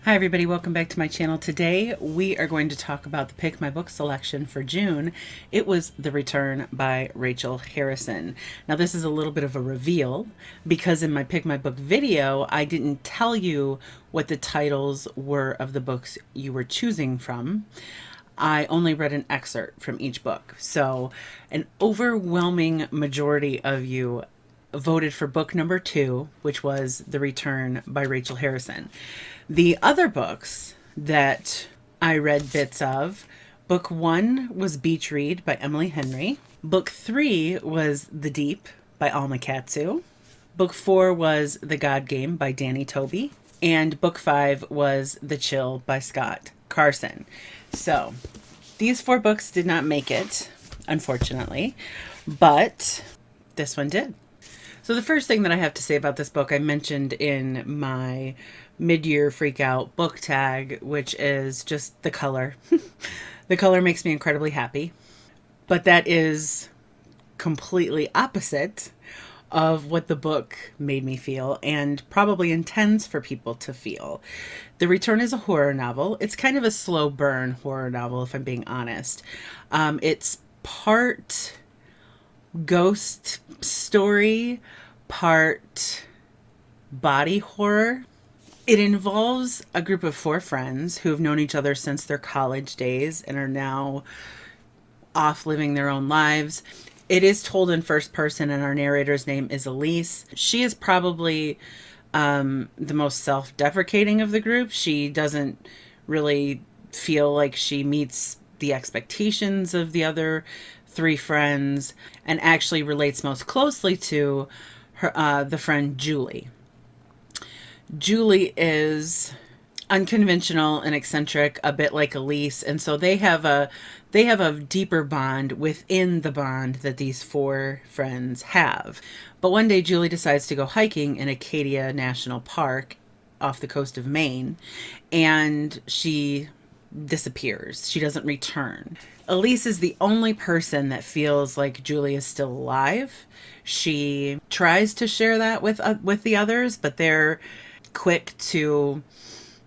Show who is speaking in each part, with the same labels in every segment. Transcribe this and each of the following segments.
Speaker 1: Hi everybody, welcome back to my channel. Today we are going to talk about the Pick My Book selection for June. It was The Return by Rachel Harrison. Now this is a little bit of a reveal because in my Pick My Book video I didn't tell you what the titles were of the books you were choosing from. I only read an excerpt from each book. So an overwhelming majority of you voted for book number 2, which was The Return by Rachel Harrison. The other books that I read bits of, book 1 was Beach Read by Emily Henry. Book 3 was The Deep by Alma Katsu. Book 4 was The God Game by Danny Toby. And book 5 was The Chill by Scott Carson. So these 4 books did not make it, unfortunately, but this one did. So the first thing that I have to say about this book, I mentioned in my mid-year freak out book tag, which is just the color. The color makes me incredibly happy, but that is completely opposite of what the book made me feel and probably intends for people to feel. The Return is a horror novel. It's kind of a slow burn horror novel, if I'm being honest. It's part ghost story, part body horror. It involves a group of 4 friends who have known each other since their college days and are now off living their own lives. It is told in first person, and our narrator's name is Elise. She is probably the most self-deprecating of the group. She doesn't really feel like she meets the expectations of the other 3 friends, and actually relates most closely to her, the friend Julie. Julie is unconventional and eccentric, a bit like Elise, and so they have a deeper bond within the bond that these 4 friends have. But one day Julie decides to go hiking in Acadia National Park off the coast of Maine, and she disappears. She doesn't return. Elise is the only person that feels like Julie is still alive. She tries to share that with the others, but they're quick to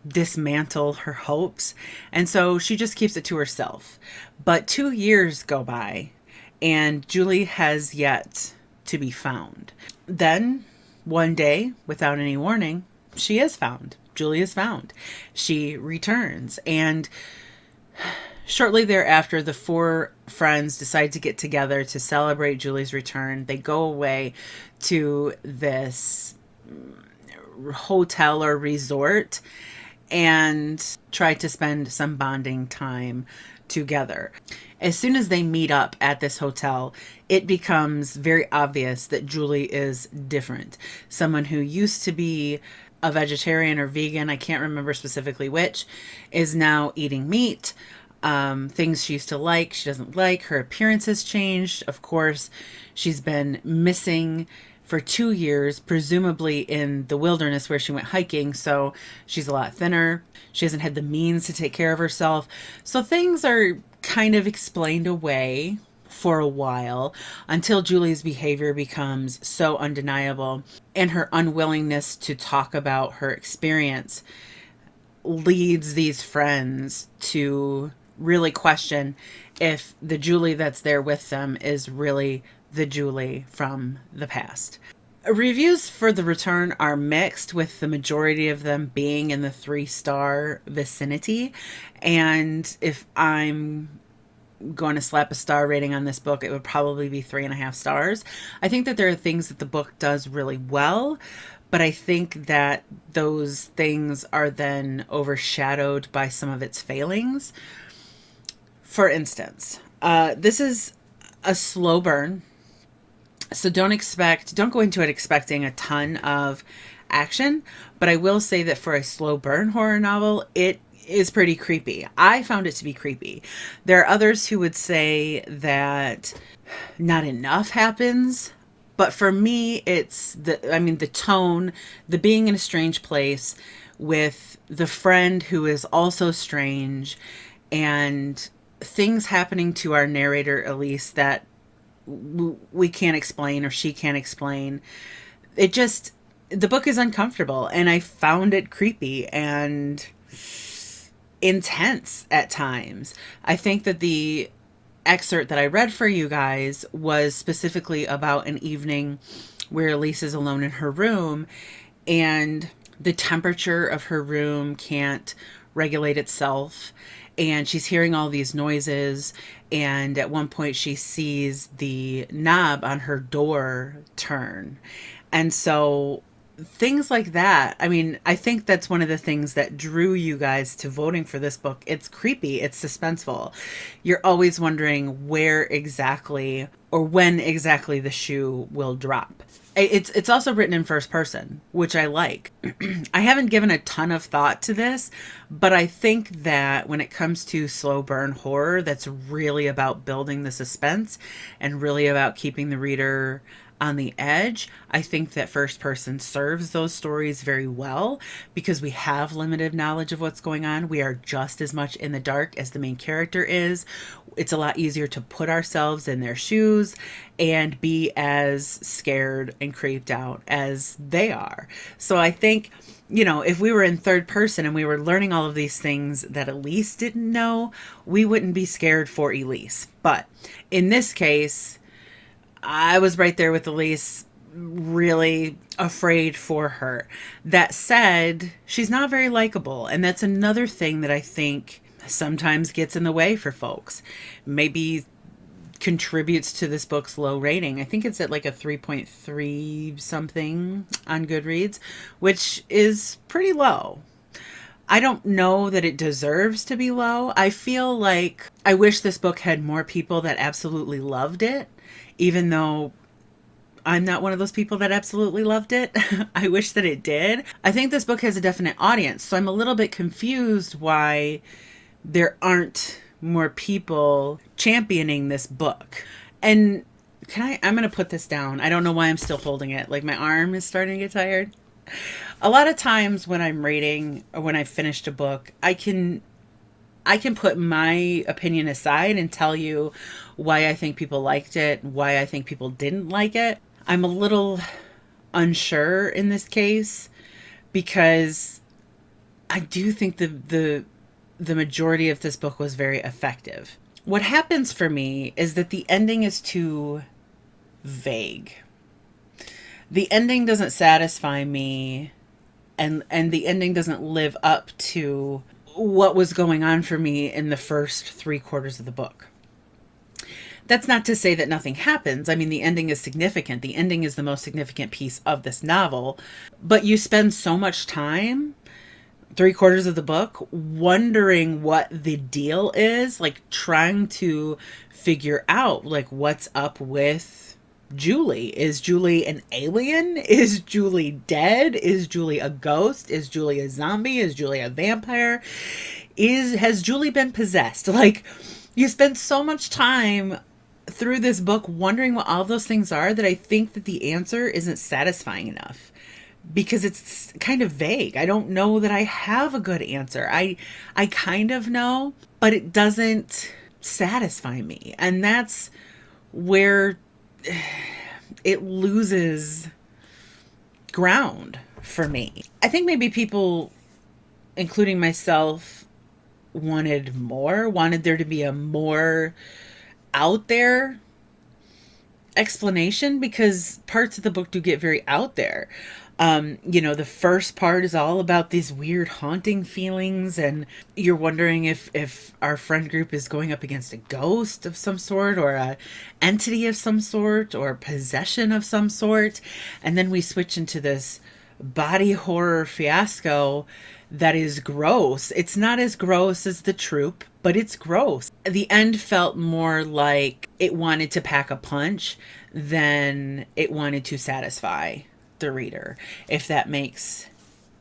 Speaker 1: dismantle her hopes, and so she just keeps it to herself. But 2 years go by, and Julie has yet to be found. Then, one day, without any warning, she is found. Julie is found. She returns, and shortly thereafter, the 4 friends decide to get together to celebrate Julie's return. They go away to this hotel or resort and try to spend some bonding time together. As soon as they meet up at this hotel, it becomes very obvious that Julie is different. Someone who used to be a vegetarian or vegan, I can't remember specifically which, is now eating meat. Things she used to like, she doesn't like. Her appearance has changed. Of course, she's been missing for 2 years, presumably in the wilderness where she went hiking, so she's a lot thinner. She hasn't had the means to take care of herself. So things are kind of explained away for a while until Julie's behavior becomes so undeniable, and her unwillingness to talk about her experience leads these friends to really question if the Julie that's there with them is really the Julie from the past. Reviews for The Return are mixed, with the majority of them being in the 3-star vicinity. And if I'm going to slap a star rating on this book, it would probably be 3.5 stars. I think that there are things that the book does really well, but I think that those things are then overshadowed by some of its failings. For instance, this is a slow burn, so don't go into it expecting a ton of action, but I will say that for a slow burn horror novel, it is pretty creepy. I found it to be creepy. There are others who would say that not enough happens, but for me, it's the tone, the being in a strange place with the friend who is also strange, and things happening to our narrator, Elise, that we can't explain, or she can't explain. The book is uncomfortable, and I found it creepy, and intense at times. I think that the excerpt that I read for you guys was specifically about an evening where Elise is alone in her room and the temperature of her room can't regulate itself. And she's hearing all these noises. And at one point, she sees the knob on her door turn. And so things like that. I mean, I think that's one of the things that drew you guys to voting for this book. It's creepy, it's suspenseful. You're always wondering where exactly or when exactly the shoe will drop. It's also written in first person, which I like. I haven't given a ton of thought to this, but I think that when it comes to slow burn horror, that's really about building the suspense and really about keeping the reader on the edge. I think that first person serves those stories very well because we have limited knowledge of what's going on. We are just as much in the dark as the main character is. It's a lot easier to put ourselves in their shoes and be as scared and creeped out as they are. So I think, you know, if we were in third person and we were learning all of these things that Elise didn't know, we wouldn't be scared for Elise. But in this case, I was right there with Elise, really afraid for her. That said, she's not very likable. And that's another thing that I think sometimes gets in the way for folks. Maybe contributes to this book's low rating. I think it's at like a 3.3 something on Goodreads, which is pretty low. I don't know that it deserves to be low. I feel like I wish this book had more people that absolutely loved it, even though I'm not one of those people that absolutely loved it. I wish that it did. I think this book has a definite audience, so I'm a little bit confused why there aren't more people championing this book. And I'm going to put this down. I don't know why I'm still holding it. Like my arm is starting to get tired. A lot of times when I'm reading or when I've finished a book, I can put my opinion aside and tell you why I think people liked it, why I think people didn't like it. I'm a little unsure in this case because I do think the majority of this book was very effective. What happens for me is that the ending is too vague. The ending doesn't satisfy me, and the ending doesn't live up to what was going on for me in the first 3/4 of the book. That's not to say that nothing happens. I mean, the ending is significant. The ending is the most significant piece of this novel, but you spend so much time 3/4 of the book wondering what the deal is, like trying to figure out like what's up with Julie. Is Julie an alien? Is Julie dead? Is Julie a ghost? Is Julie a zombie? Is Julie a vampire? Has Julie been possessed? Like, you spend so much time through this book wondering what all those things are that I think that the answer isn't satisfying enough because it's kind of vague. I don't know that I have a good answer. I kind of know, but it doesn't satisfy me. And that's where it loses ground for me. I think maybe people, including myself, wanted there to be a more out there explanation because parts of the book do get very out there. You know, the first part is all about these weird haunting feelings and you're wondering if our friend group is going up against a ghost of some sort or a entity of some sort or possession of some sort. And then we switch into this body horror fiasco that is gross. It's not as gross as The Troop, but it's gross. The end felt more like it wanted to pack a punch than it wanted to satisfy the reader, if that makes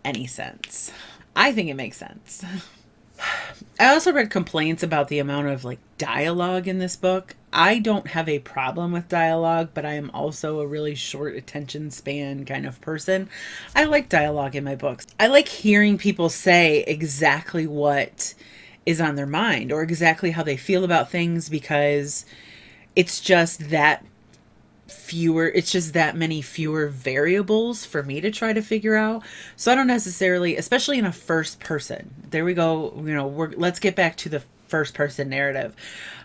Speaker 1: any sense. I think it makes sense. I also read complaints about the amount of like dialogue in this book. I don't have a problem with dialogue, but I am also a really short attention span kind of person. I like dialogue in my books. I like hearing people say exactly what is on their mind or exactly how they feel about things because it's just that fewer, it's just that many fewer variables for me to try to figure out. So I don't necessarily, especially in a first person, there we go, let's get back to the first person narrative,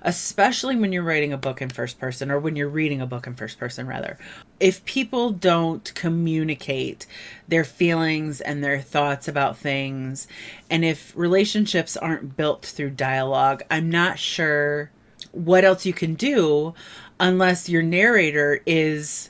Speaker 1: especially when you're writing a book in first person, or when you're reading a book in first person rather. If people don't communicate their feelings and their thoughts about things, and if relationships aren't built through dialogue, I'm not sure what else you can do unless your narrator is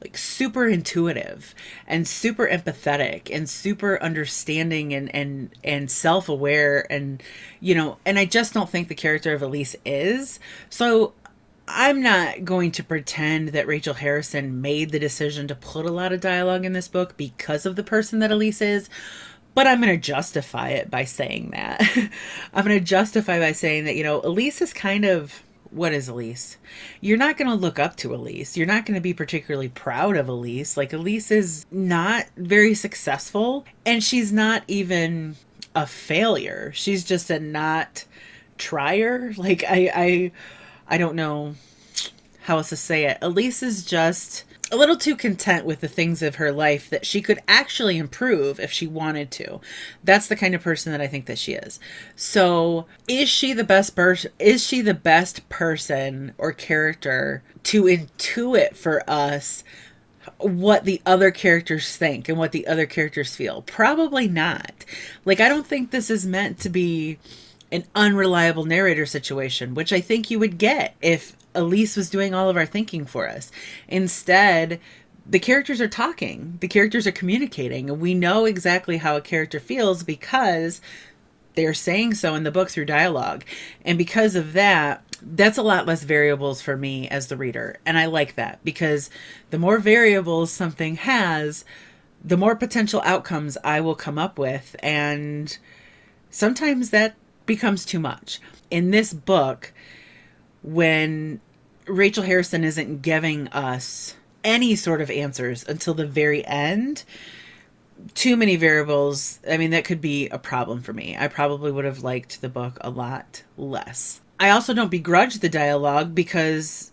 Speaker 1: like super intuitive and super empathetic and super understanding and self-aware, and and I just don't think the character of Elise is. So I'm not going to pretend that Rachel Harrison made the decision to put a lot of dialogue in this book because of the person that Elise is. But I'm going to justify it by saying that. I'm going to justify by saying that, Elise is kind of, what is Elise? You're not going to look up to Elise. You're not going to be particularly proud of Elise. Like, Elise is not very successful, and she's not even a failure. She's just a not trier. Like, I don't know how else to say it. Elise is just a little too content with the things of her life that she could actually improve if she wanted to. That's the kind of person that I think that she is. So is she the best person? Is she the best person or character to intuit for us what the other characters think and what the other characters feel? Probably not. Like, I don't think this is meant to be an unreliable narrator situation, which I think you would get if Elise was doing all of our thinking for us. Instead, the characters are talking, the characters are communicating, and we know exactly how a character feels because they're saying so in the book through dialogue. And because of that, that's a lot less variables for me as the reader. And I like that, because the more variables something has, the more potential outcomes I will come up with. And sometimes that becomes too much. In this book, when Rachel Harrison isn't giving us any sort of answers until the very end, too many variables, I mean, that could be a problem for me. I probably would have liked the book a lot less. I also don't begrudge the dialogue, because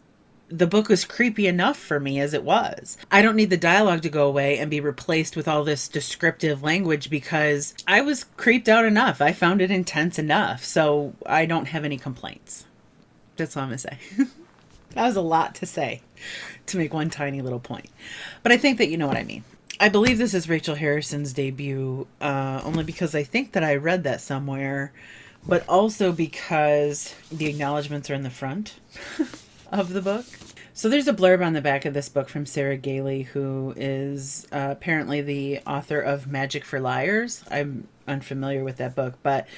Speaker 1: the book was creepy enough for me as it was. I don't need the dialogue to go away and be replaced with all this descriptive language, because I was creeped out enough. I found it intense enough. So I don't have any complaints. That's all I'm going to say. That was a lot to say to make one tiny little point. But I think that you know what I mean. I believe this is Rachel Harrison's debut, only because I think that I read that somewhere, but also because the acknowledgments are in the front of the book. So there's a blurb on the back of this book from Sarah Gailey, who is apparently the author of Magic for Liars. I'm unfamiliar with that book, but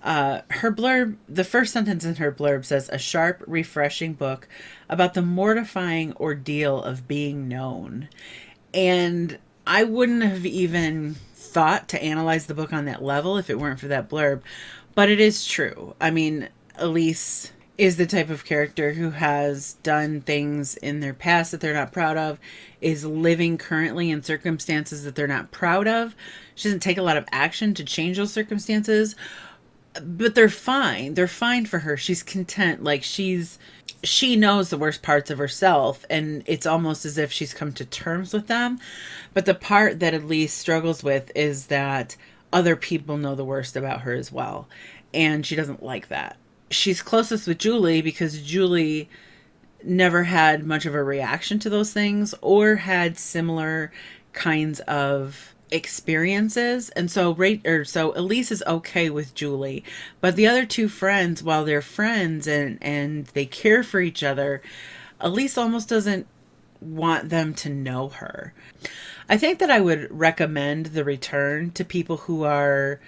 Speaker 1: her blurb, the first sentence in her blurb says, "A sharp, refreshing book about the mortifying ordeal of being known." And I wouldn't have even thought to analyze the book on that level if it weren't for that blurb. But it is true. I mean, Elise is the type of character who has done things in their past that they're not proud of, is living currently in circumstances that they're not proud of. She doesn't take a lot of action to change those circumstances, but they're fine. They're fine for her. She's content. Like, she knows the worst parts of herself, and it's almost as if she's come to terms with them. But the part that Elise struggles with is that other people know the worst about her as well, and she doesn't like that. She's closest with Julie because Julie never had much of a reaction to those things or had similar kinds of experiences, and so Elise is okay with Julie, but the other two friends, while they're friends and they care for each other, Elise almost doesn't want them to know her. I think that I would recommend The Return to people who are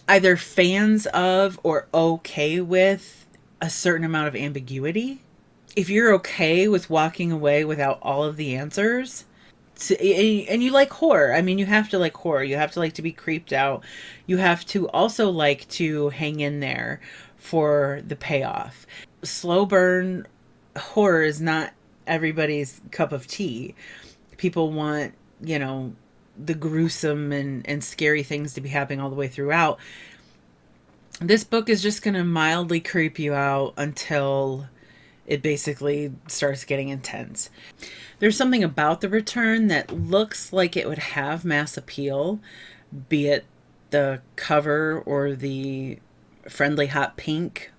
Speaker 1: either fans of or okay with a certain amount of ambiguity. If you're okay with walking away without all of the answers, and you like horror. I mean, you have to like horror. You have to like to be creeped out. You have to also like to hang in there for the payoff. Slow burn horror is not everybody's cup of tea. People want, the gruesome and scary things to be happening all the way throughout. This book is just going to mildly creep you out until it basically starts getting intense. There's something about The Return that looks like it would have mass appeal, be it the cover or the friendly hot pink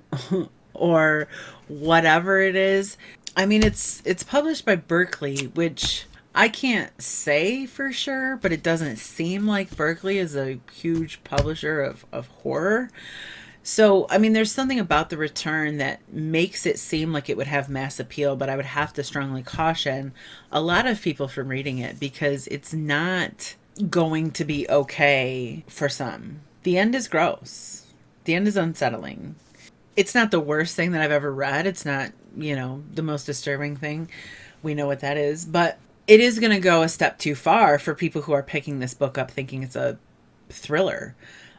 Speaker 1: or whatever it is. I mean, it's published by Berkeley, which I can't say for sure, but it doesn't seem like Berkeley is a huge publisher of horror. So, I mean, there's something about The Return that makes it seem like it would have mass appeal, but I would have to strongly caution a lot of people from reading it because it's not going to be okay for some. The end is gross. The end is unsettling. It's not the worst thing that I've ever read. It's not, the most disturbing thing. We know what that is. But it is going to go a step too far for people who are picking this book up thinking it's a thriller,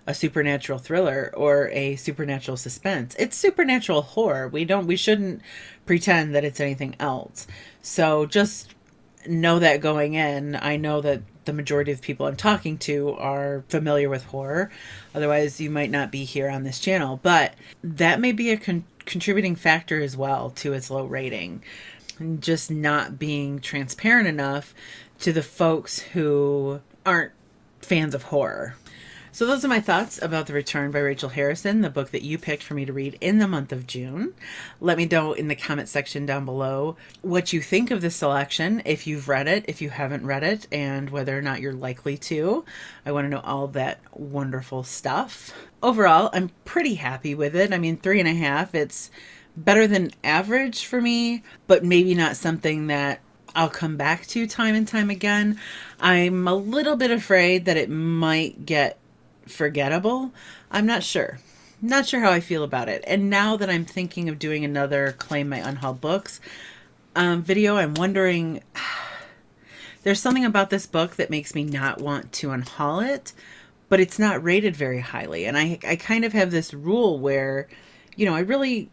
Speaker 1: a supernatural thriller, or a supernatural suspense. It's supernatural horror. We shouldn't pretend that it's anything else. So just know that going in. I know that the majority of people I'm talking to are familiar with horror. Otherwise, you might not be here on this channel. But that may be a contributing factor as well to its low rating. Just not being transparent enough to the folks who aren't fans of horror. So those are my thoughts about The Return by Rachel Harrison, the book that you picked for me to read in the month of June. Let me know in the comment section down below what you think of this selection, if you've read it, if you haven't read it, and whether or not you're likely to. I want to know all that wonderful stuff. Overall, I'm pretty happy with it. I mean, 3.5, it's better than average for me, but maybe not something that I'll come back to time and time again. I'm a little bit afraid that it might get forgettable. I'm not sure. Not sure how I feel about it. And now that I'm thinking of doing another Claim My Unhauled Books video, I'm wondering, there's something about this book that makes me not want to unhaul it, but it's not rated very highly. And I kind of have this rule where, I really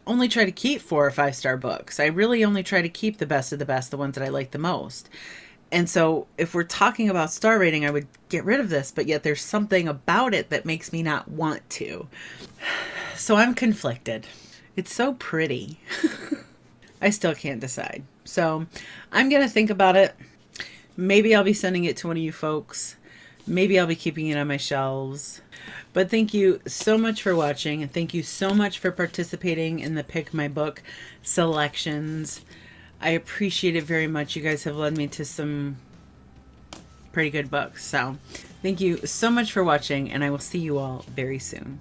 Speaker 1: only try to keep 4 or 5-star books. I really only try to keep the best of the best, the ones that I like the most. And so if we're talking about star rating, I would get rid of this, but yet there's something about it that makes me not want to. So I'm conflicted. It's so pretty. I still can't decide. So I'm going to think about it. Maybe I'll be sending it to one of you folks. Maybe I'll be keeping it on my shelves. But thank you so much for watching, and thank you so much for participating in the Pick My Book selections. I appreciate it very much. You guys have led me to some pretty good books. So thank you so much for watching, and I will see you all very soon.